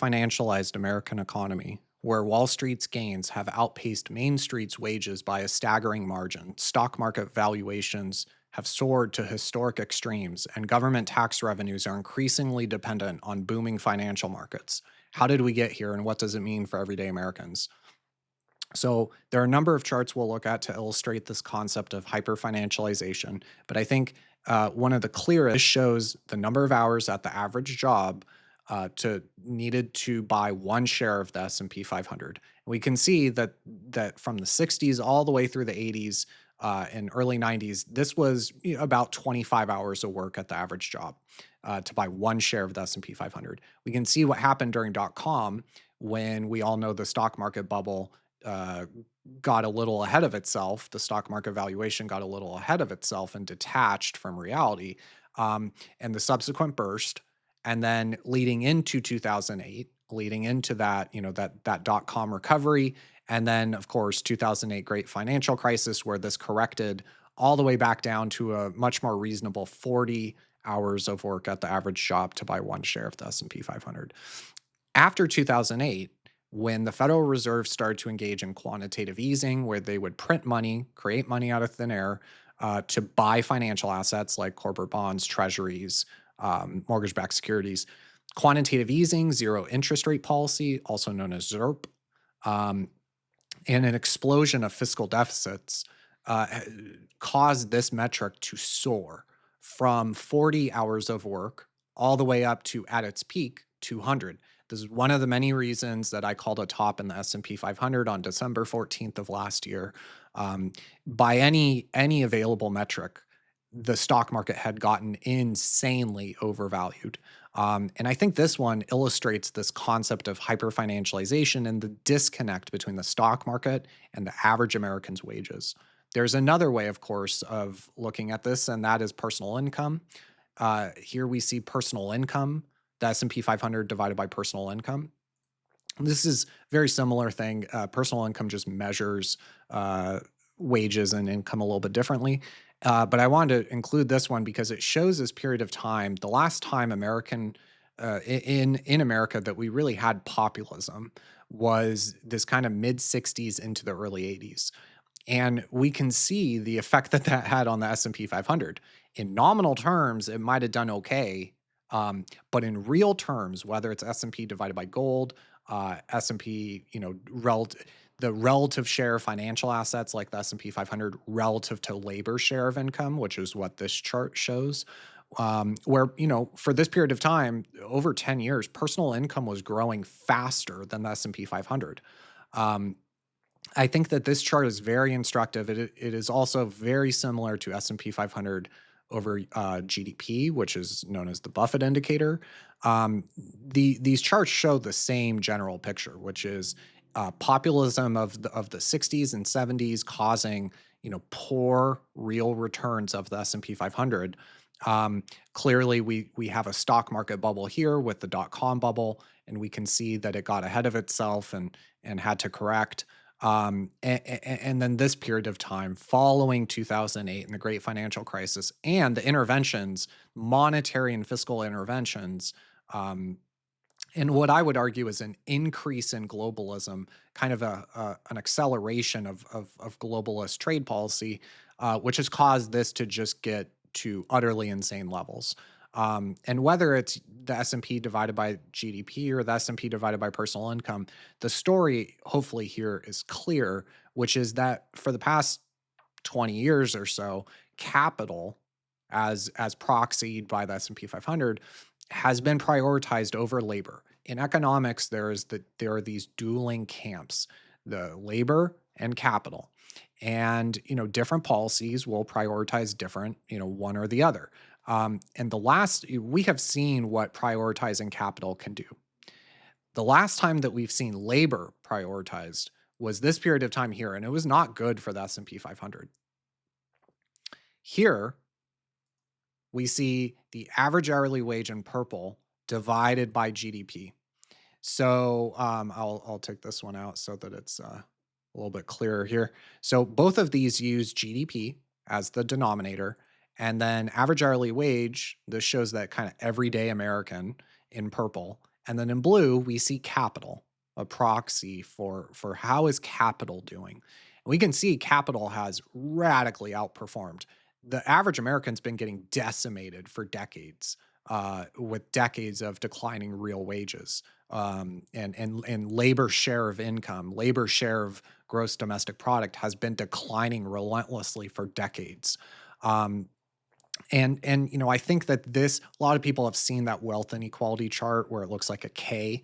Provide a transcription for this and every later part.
financialized American economy, where Wall Street's gains have outpaced Main Street's wages by a staggering margin. Stock market valuations have soared to historic extremes, and government tax revenues are increasingly dependent on booming financial markets. How did we get here, and what does it mean for everyday Americans? So, there are a number of charts we'll look at to illustrate this concept of hyperfinancialization, but I think one of the clearest shows the number of hours at the average job to needed to buy one share of the S&P 500. We can see that from the 60s all the way through the 80s and early 90s, this was about 25 hours of work at the average job to buy one share of the S&P 500. We can see what happened during .com when we all know the stock market bubble uh, got a little ahead of itself. The stock market valuation got a little ahead of itself and detached from reality. And the subsequent burst, and then leading into 2008, leading into that, that .com recovery, and then of course 2008 great financial crisis, where this corrected all the way back down to a much more reasonable 40 hours of work at the average job to buy one share of the S&P 500. After 2008, when the Federal Reserve started to engage in quantitative easing, where they would print money, create money out of thin air to buy financial assets like corporate bonds, treasuries, mortgage backed securities, quantitative easing, zero interest rate policy, also known as ZERP, um, and an explosion of fiscal deficits uh, caused this metric to soar from 40 hours of work all the way up to, at its peak, 200. This is one of the many reasons that I called a top in the S&P 500 on December 14th of last year. Um, by any available metric, the stock market had gotten insanely overvalued. And I think this one illustrates this concept of hyperfinancialization and the disconnect between the stock market and the average American's wages. There's another way, of course, of looking at this, and that is personal income. Here we see personal income, the S&P 500 divided by personal income. This is very similar thing. Personal income just measures uh, wages and income a little bit differently. But I wanted to include this one because it shows this period of time. The last time in America that we really had populism was this kind of mid 60s into the early 80s. And we can see the effect that that had on the S&P 500. In nominal terms, it might have done okay, but in real terms, whether it's S&P divided by gold, S&P, the relative share of financial assets like the S&P 500 relative to labor share of income, which is what this chart shows, where, for this period of time, over 10 years, personal income was growing faster than the S&P 500. Um, I think that this chart is very instructive. It is also very similar to S&P 500 over GDP, which is known as the Buffett indicator. These charts show the same general picture, which is populism of the 60s and 70s causing poor real returns of the S&P 500. Clearly, we have a stock market bubble here with the .com bubble, and we can see that it got ahead of itself and had to correct. And then this period of time following 2008 and the great financial crisis and the interventions, monetary and fiscal interventions, um, and what I would argue is an increase in globalism, kind of an acceleration of globalist trade policy, which has caused this to just get to utterly insane levels. And whether it's the S&P divided by GDP or the S&P divided by personal income, the story hopefully here is clear, which is that for the past 20 years or so, capital as proxied by the S&P 500 has been prioritized over labor. In economics, there are these dueling camps, the labor and capital. And different policies will prioritize different, one or the other. And we have seen what prioritizing capital can do. The last time that we've seen labor prioritized was this period of time here, and it was not good for the S&P 500. Here, we see the average hourly wage in purple divided by GDP. So I'll take this one out so that it's a little bit clearer here. So both of these use GDP as the denominator, and then average hourly wage. This shows that kind of everyday American in purple, And then in blue, we see capital, a proxy for how is capital doing. And we can see capital has radically outperformed. The average American's been getting decimated for decades, with decades of declining real wages, and labor share of income, labor share of gross domestic product has been declining relentlessly for decades. Um, and I think that this a lot of people have seen that wealth inequality chart where it looks like a K.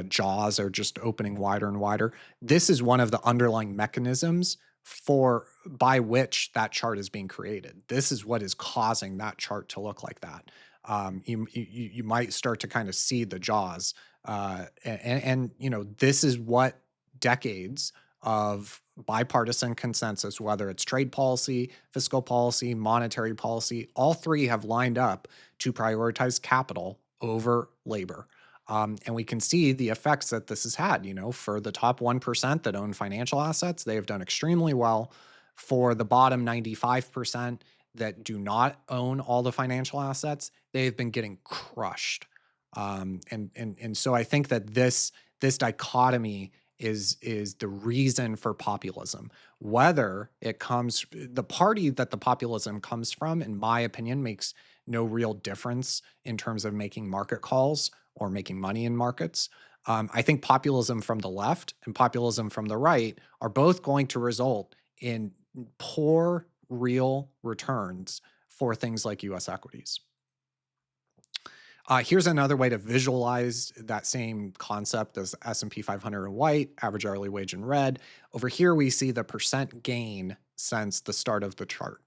Jaws are just opening wider and wider. This is one of the underlying mechanisms for by which that chart is being created. This is what is causing that chart to look like that. You might start to kind of see the jaws, and this is what decades of bipartisan consensus, whether it's trade policy, fiscal policy, monetary policy, all three have lined up to prioritize capital over labor. And we can see the effects that this has had. For the top 1% that own financial assets, they have done extremely well. For the bottom 95% that do not own all the financial assets, they've been getting crushed. And so I think that this dichotomy is the reason for populism. Whether it comes the party that the populism comes from, in my opinion, makes no real difference in terms of making market calls or making money in markets. I think populism from the left and populism from the right are both going to result in poor real returns for things like US equities. Here's another way to visualize that same concept as S&P 500 in white, average hourly wage in red. Over here, we see the percent gain since the start of the chart.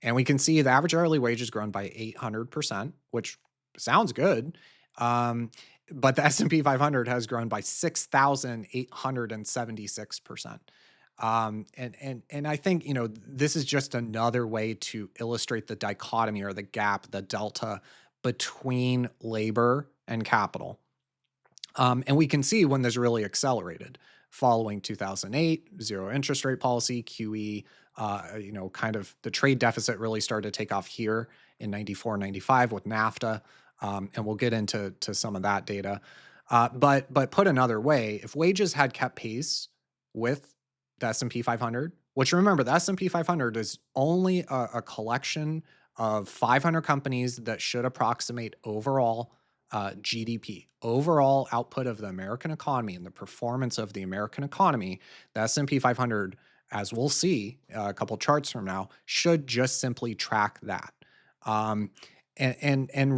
And we can see the average hourly wage has grown by 800%, which sounds good. Um, but the S&P 500 has grown by 6,876%. And I think, this is just another way to illustrate the dichotomy or the gap, the delta between labor and capital. And we can see when this really accelerated following 2008, zero interest rate policy, QE, kind of the trade deficit really started to take off here in 94, 95 with NAFTA. And we'll get into some of that data. But put another way, if wages had kept pace with the S&P 500, which remember, the S&P 500 is only a collection of 500 companies that should approximate overall GDP, overall output of the American economy and the performance of the American economy. The S&P 500, as we'll see a couple charts from now, should just simply track that, and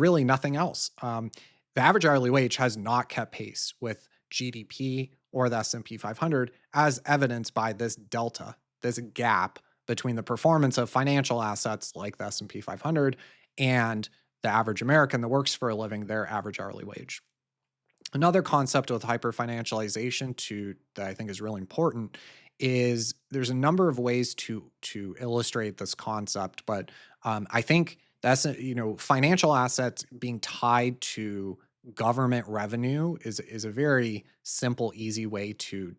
really nothing else. The average hourly wage has not kept pace with GDP or the S&P 500, as evidenced by this delta, this gap between the performance of financial assets like the S&P 500 and the average American that works for a living, their average hourly wage. Another concept with hyperfinancialization that I think is really important is there's a number of ways to illustrate this concept, but I think that's financial assets being tied to government revenue is a very simple, easy way to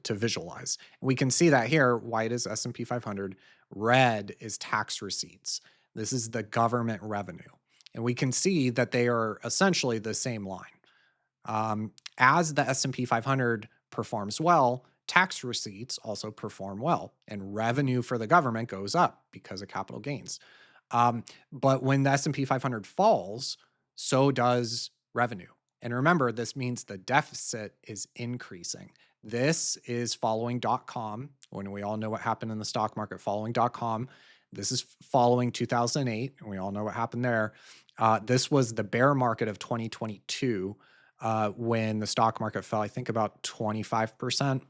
visualize. We can see that here. White is S&P 500, red is tax receipts. This is the government revenue. And we can see that they are essentially the same line. As the S&P 500 performs well, tax receipts also perform well, and revenue for the government goes up because of capital gains. But when the S&P 500 falls, so does revenue. And remember, this means the deficit is increasing. This is following .com, when we all know what happened in the stock market following .com. This is following 2008, and we all know what happened there. This was the bear market of 2022, when the stock market fell, I think, about 25%.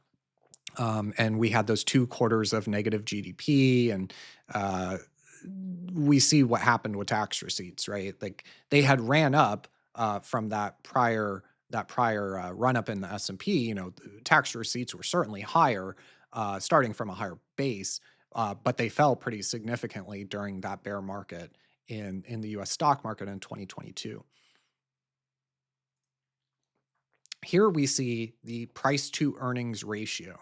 And we had those 2 quarters of negative GDP, and we see what happened with tax receipts, right? Like they had ran up from that prior run up in the S&P. Tax receipts were certainly higher, starting from a higher base, but they fell pretty significantly during that bear market in the U.S. stock market in 2022. Here we see the price to earnings ratio.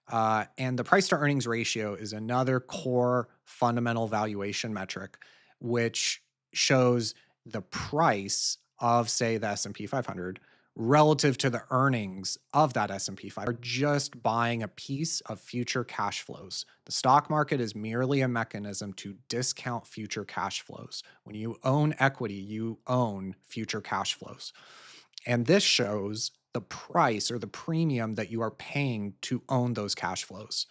And the price to earnings ratio is another core fundamental valuation metric, which shows the price of, say, the S&P 500 relative to the earnings of that S&P 500 are just buying a piece of future cash flows. The stock market is merely a mechanism to discount future cash flows. When you own equity, you own future cash flows. And this shows the price or the premium that you are paying to own those cash flows.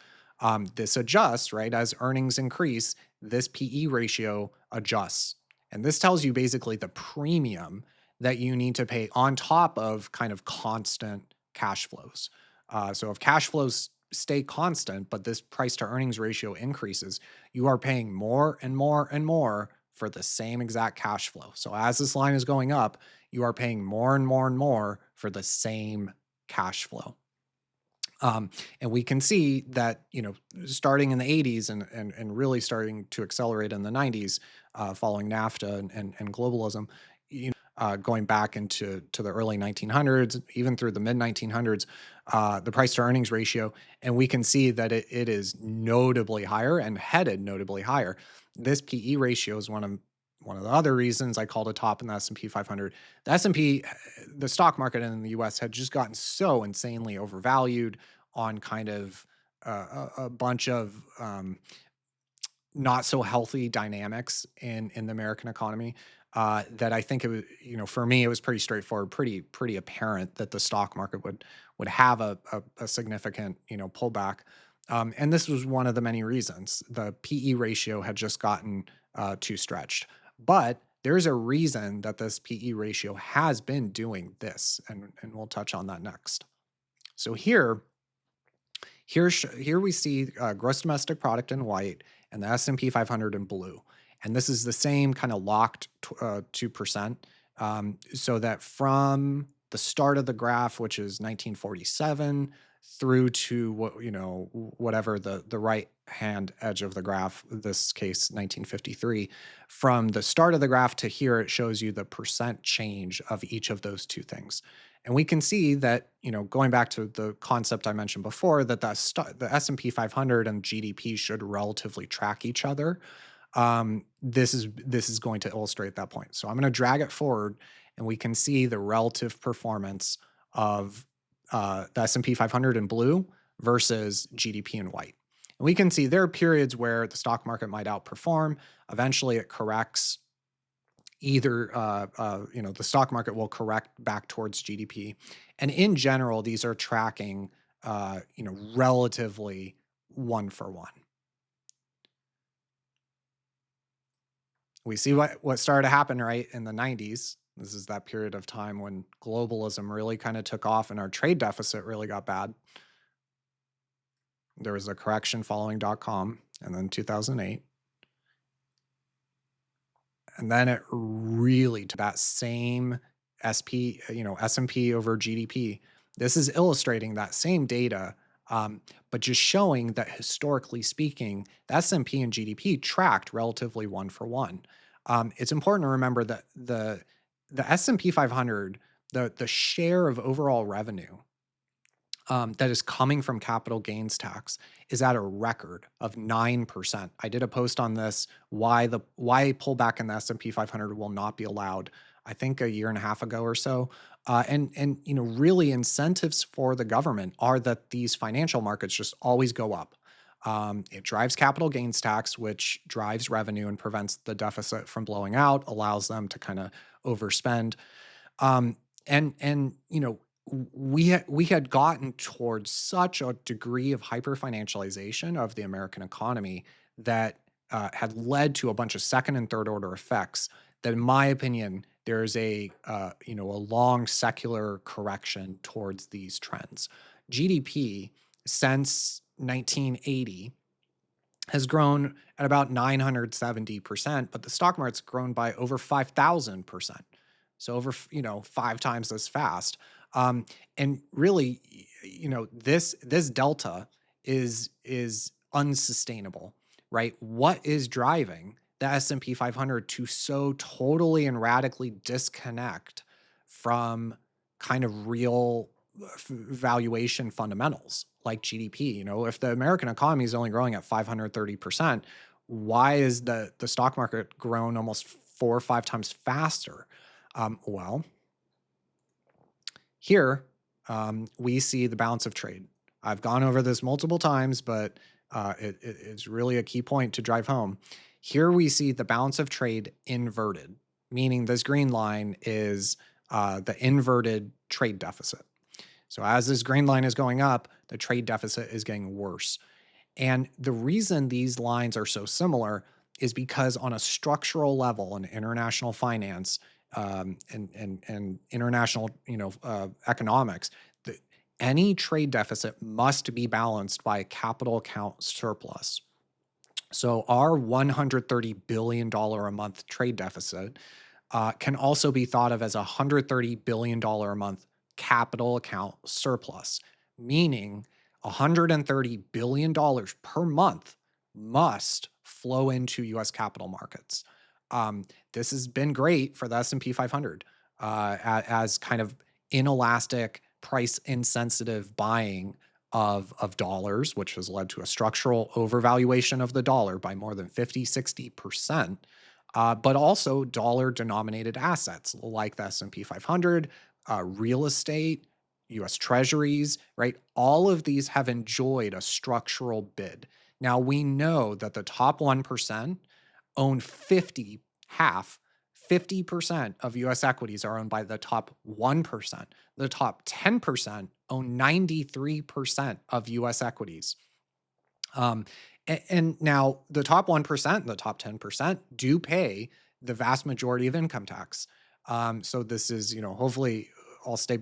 This adjusts, right? As earnings increase, this PE ratio adjusts. And this tells you basically the premium that you need to pay on top of kind of constant cash flows. So if cash flows stay constant, but this price to earnings ratio increases, you are paying more and more and more for the same exact cash flow. So as this line is going up, you are paying more and more and more for the same cash flow. And we can see that, starting in the 80s and really starting to accelerate in the 90s, following NAFTA and globalism, going back to the early 1900s, even through the mid 1900s, the price to earnings ratio, and we can see that it is notably higher and headed notably higher. This PE ratio is one of the other reasons I called a top in the S&P 500. The S&P, the stock market in the US had just gotten so insanely overvalued on kind of a bunch of not so healthy dynamics in the American economy, that I think it was, for me, it was pretty straightforward, pretty apparent that the stock market would have a significant, pullback. And this was one of the many reasons. The PE ratio had just gotten too stretched. But there's a reason that this PE ratio has been doing this, and we'll touch on that next. So here we see gross domestic product in white and the S&P 500 in blue. And this is the same kind of locked 2%. So that from the start of the graph, which is 1947, through to whatever the right hand edge of the graph, this case 1953, from the start of the graph to here, it shows you the percent change of each of those two things. And we can see that, going back to the concept I mentioned before, that the S&P 500 and GDP should relatively track each other. This is going to illustrate that point. So I'm going to drag it forward, and we can see the relative performance of the S&P 500 in blue versus GDP in white. And we can see there are periods where the stock market might outperform. Eventually, it corrects. Either the stock market will correct back towards GDP, and in general, these are tracking relatively one for one. We see what started to happen right in the 90s. This is that period of time when globalism really kind of took off and our trade deficit really got bad. There was a correction following .com, and then 2008. And then it really to that same S&P over GDP. This is illustrating that same data, but just showing that historically speaking, the S&P and GDP tracked relatively one for one. It's important to remember that the S&P 500, the share of overall revenue that is coming from capital gains tax is at a record of 9%. I did a post on this, why pullback in the S&P 500 will not be allowed, I think a year and a half ago or so. And really incentives for the government are that these financial markets just always go up. It drives capital gains tax, which drives revenue and prevents the deficit from blowing out, allows them to kind of overspend. We had gotten towards such a degree of hyperfinancialization of the American economy that had led to a bunch of second and third order effects that, in my opinion, there's a long secular correction towards these trends. GDP since 1980 has grown at about 970%, but the stock market's grown by over 5,000%. So over, 5 times as fast. And really, this delta is unsustainable, right? What is driving the S&P 500 to so totally and radically disconnect from kind of real valuation fundamentals like GDP? If the American economy is only growing at 530%, why is the stock market grown almost 4 or 5 times faster? Well, here we see the balance of trade. I've gone over this multiple times, but it's really a key point to drive home. Here we see the balance of trade inverted, meaning this green line is the inverted trade deficit. So as this green line is going up, the trade deficit is getting worse. And the reason these lines are so similar is because on a structural level in international finance and international economics, the, any trade deficit must be balanced by a capital account surplus. So our $130 billion a month trade deficit can also be thought of as a $130 billion a month capital account surplus, meaning $130 billion per month must flow into US capital markets. This has been great for the S&P 500 as kind of inelastic, price insensitive buying of dollars, which has led to a structural overvaluation of the dollar by more than 50, 60%. But also dollar-denominated assets like the S&P 500, real estate, U.S. Treasuries, right? All of these have enjoyed a structural bid. Now we know that the top 1% own 50% of US equities are owned by the top 1%. The top 10% own 93% of US equities. And now the top 1% and the top 10% do pay the vast majority of income tax. So this is, hopefully I'll stay,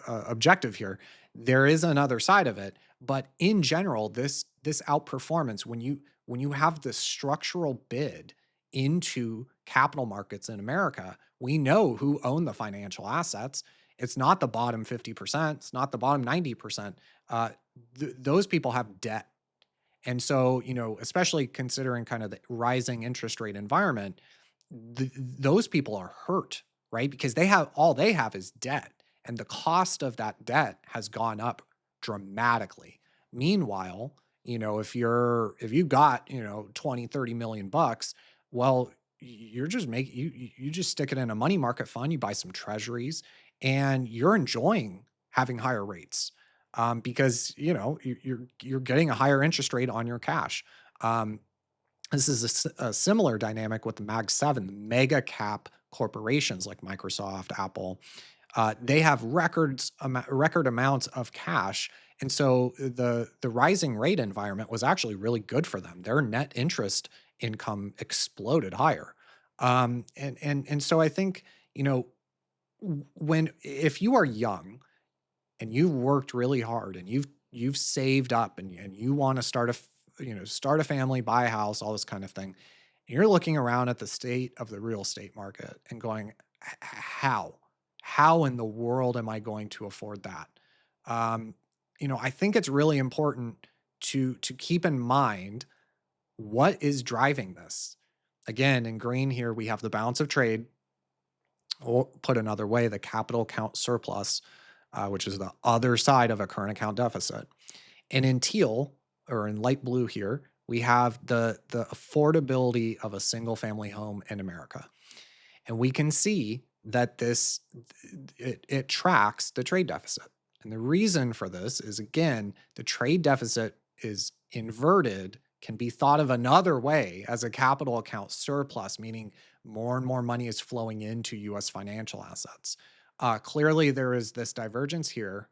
objective here. There is another side of it, but in general, this outperformance, when you have the structural bid into capital markets in America, we know who own the financial assets. It's not the bottom 50%. It's not the bottom 90%. Those people have debt. And so, especially considering kind of the rising interest rate environment, those people are hurt, right? Because they have is debt, and the cost of that debt has gone up dramatically. Meanwhile, if you got, 20, 30 million bucks, well, you're just you just stick it in a money market fund, you buy some treasuries, and you're enjoying having higher rates because you're getting a higher interest rate on your cash. Um, this is a similar dynamic with the Mag 7, the mega cap corporations like Microsoft, Apple. They have record amounts of cash, and so the rising rate environment was actually really good for them. Their net interest income exploded higher, and so I think when if you are young and you've worked really hard and you've saved up and you want to start a family, buy a house, all this kind of thing. And you're looking around at the state of the real estate market and going, how in the world am I going to afford that? Um, I think it's really important to keep in mind what is driving this. Again, in green here, we have the balance of trade, or put another way, the capital account surplus, which is the other side of a current account deficit. And in teal, or in light blue here, we have the affordability of a single family home in America. And we can see that it tracks the trade deficit. And the reason for this is, again, the trade deficit is inverted, can be thought of another way as a capital account surplus, meaning more and more money is flowing into US financial assets. Clearly, there is this divergence here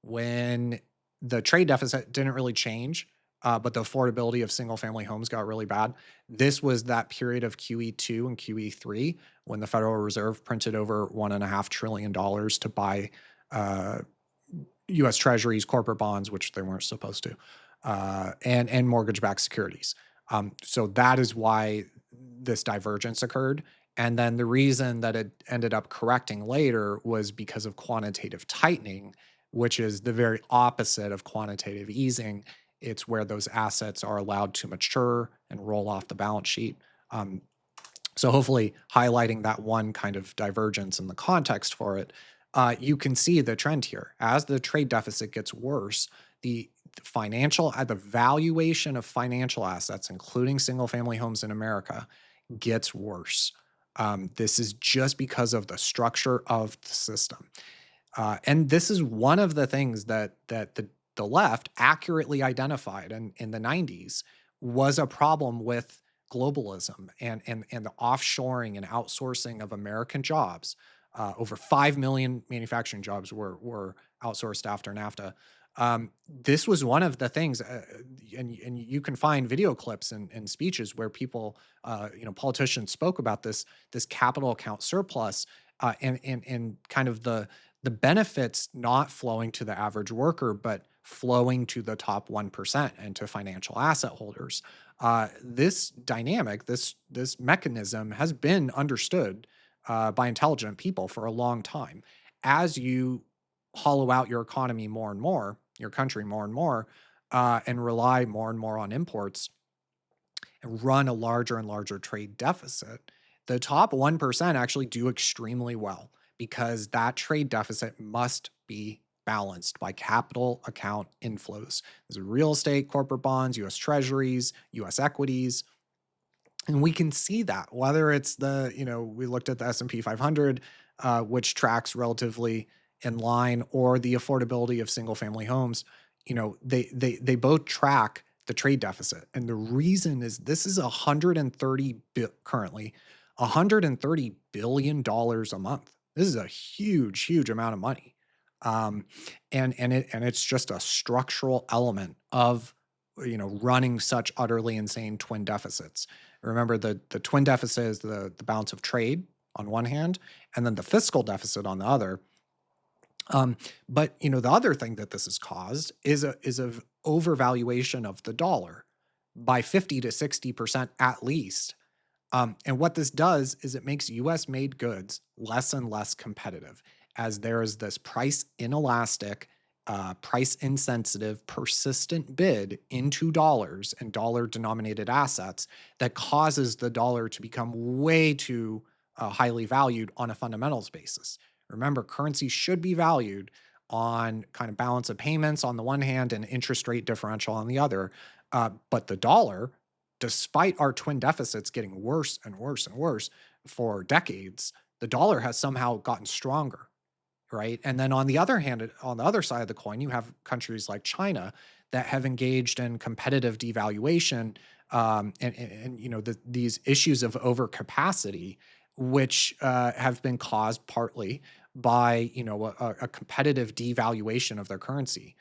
when the trade deficit didn't really change, but the affordability of single family homes got really bad. This was that period of QE2 and QE3 when the Federal Reserve printed over $1.5 trillion to buy US Treasuries, corporate bonds, which they weren't supposed to, and mortgage-backed securities. So that is why this divergence occurred. And then the reason that it ended up correcting later was because of quantitative tightening, which is the very opposite of quantitative easing. It's where those assets are allowed to mature and roll off the balance sheet. So hopefully highlighting that one kind of divergence in the context for it, you can see the trend here. As the trade deficit gets worse, the valuation of financial assets, including single family homes in America, gets worse. This is just because of the structure of the system. And this is one of the things that the left accurately identified in the 90s was a problem with globalism and the offshoring and outsourcing of American jobs. Over 5 million manufacturing jobs were outsourced after NAFTA. This was one of the things, and you can find video clips and speeches where people, politicians spoke about this capital account surplus, and kind of the benefits not flowing to the average worker, but flowing to the top 1% and to financial asset holders. This dynamic, this mechanism has been understood by intelligent people for a long time. As you hollow out your economy more and more, your country more and rely more and more on imports, and run a larger and larger trade deficit, the top 1% actually do extremely well because that trade deficit must be balanced by capital account inflows. There's real estate, corporate bonds, US treasuries, US equities, and we can see that whether it's we looked at the S&P 500, which tracks relatively in line, or the affordability of single family homes. They both track the trade deficit, and the reason is this is 130 billion dollars a month. This is a huge amount of money, um, and it's just a structural element of running such utterly insane twin deficits. Remember, the twin deficit is the balance of trade on one hand, and then the fiscal deficit on the other. Um, but the other thing that this has caused is a overvaluation of the dollar by 50 to 60% at least. And what this does is it makes US made goods less and less competitive as there is this price inelastic, price insensitive, persistent bid into dollars and dollar denominated assets that causes the dollar to become way too highly valued on a fundamentals basis. Remember, currency should be valued on kind of balance of payments on the one hand and interest rate differential on the other. But the dollar, despite our twin deficits getting worse and worse and worse for decades, the dollar has somehow gotten stronger, right? And then on the other hand, on the other side of the coin, you have countries like China that have engaged in competitive devaluation, and these issues of overcapacity, which have been caused partly by a competitive devaluation of their currency,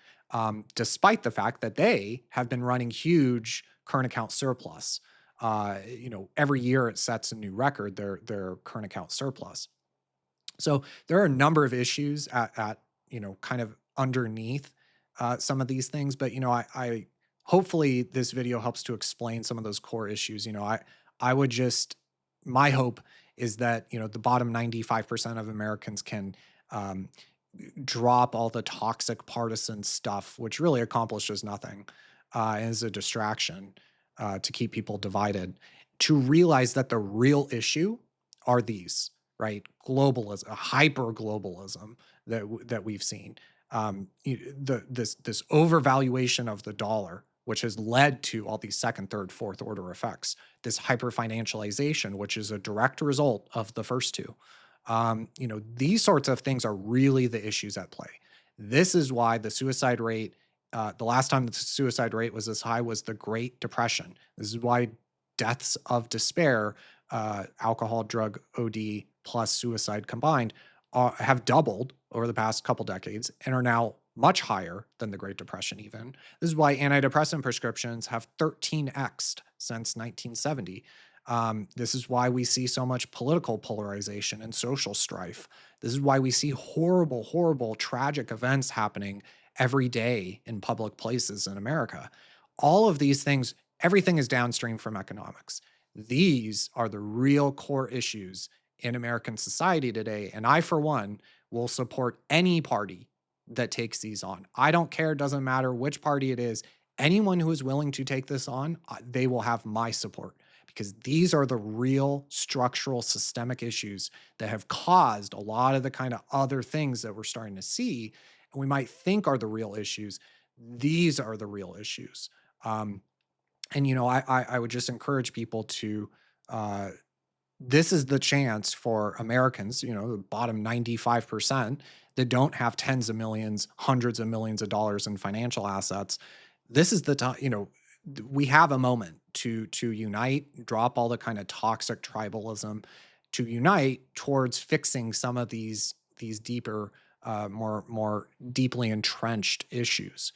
despite the fact that they have been running huge current account surplus. Every year it sets a new record. Their current account surplus. So there are a number of issues at kind of underneath some of these things, but I hopefully this video helps to explain some of those core issues. I would just my hope is that the bottom 95% of Americans can um, drop all the toxic partisan stuff, which really accomplishes nothing, and is a distraction to keep people divided, to realize that the real issue are these, right? Globalism, hyper globalism that we've seen. This overvaluation of the dollar, which has led to all these second, third, fourth order effects. This hyperfinancialization, which is a direct result of the first two. These sorts of things are really the issues at play. This is why the suicide rate, the last time the suicide rate was this high was the Great Depression. This is why deaths of despair, alcohol, drug, OD, plus suicide combined, have doubled over the past couple decades and are now much higher than the Great Depression, even. This is why antidepressant prescriptions have 13x'd since 1970. This is why we see so much political polarization and social strife. This is why we see horrible, tragic events happening every day in public places in America. All of these things, everything is downstream from economics. These are the real core issues in American society today. And I, for one, will support any party that takes these on. I don't care, doesn't matter which party it is. Anyone who is willing to take this on, they will have my support because these are the real structural systemic issues that have caused a lot of the kind of other things that we're starting to see and we might think are the real issues. These are the real issues. And I would just encourage people to uh, this is the chance for Americans, the bottom 95% that don't have tens of millions, hundreds of millions of dollars in financial assets. This is the time, we have a moment to unite, drop all the kind of toxic tribalism, to unite towards fixing some of these deeper, more deeply entrenched issues.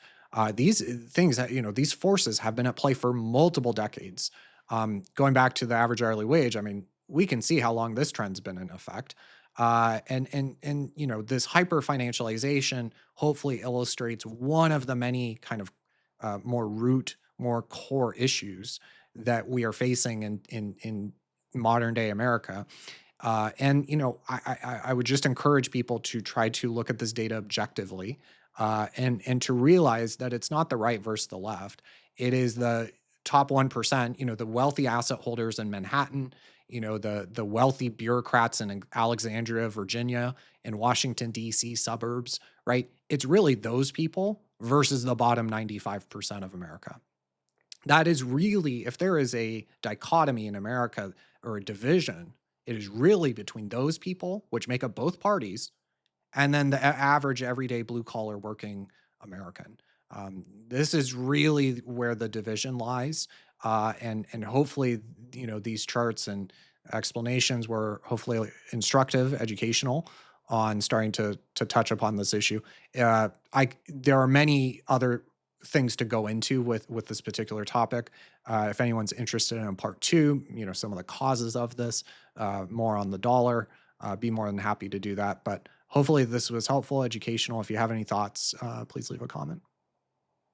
These things that these forces have been at play for multiple decades. Going back to the average hourly wage, I mean, we can see how long this trend's been in effect. And this hyper financialization hopefully illustrates one of the many kind of more core issues that we are facing in modern day America. I would just encourage people to try to look at this data objectively, and to realize that it's not the right versus the left. It is the top 1%, the wealthy asset holders in Manhattan, the wealthy bureaucrats in Alexandria, Virginia, and Washington D.C. suburbs, right? It's really those people versus the bottom 95% of America. That is really, if there is a dichotomy in America or a division, it is really between those people, which make up both parties, and then the average everyday blue collar working American. This is really where the division lies, and hopefully, these charts and explanations were hopefully instructive, educational on starting to touch upon this issue. I There are many other things to go into with this particular topic. If anyone's interested in part two, some of the causes of this, more on the dollar, be more than happy to do that. But hopefully, this was helpful, educational. If you have any thoughts, please leave a comment.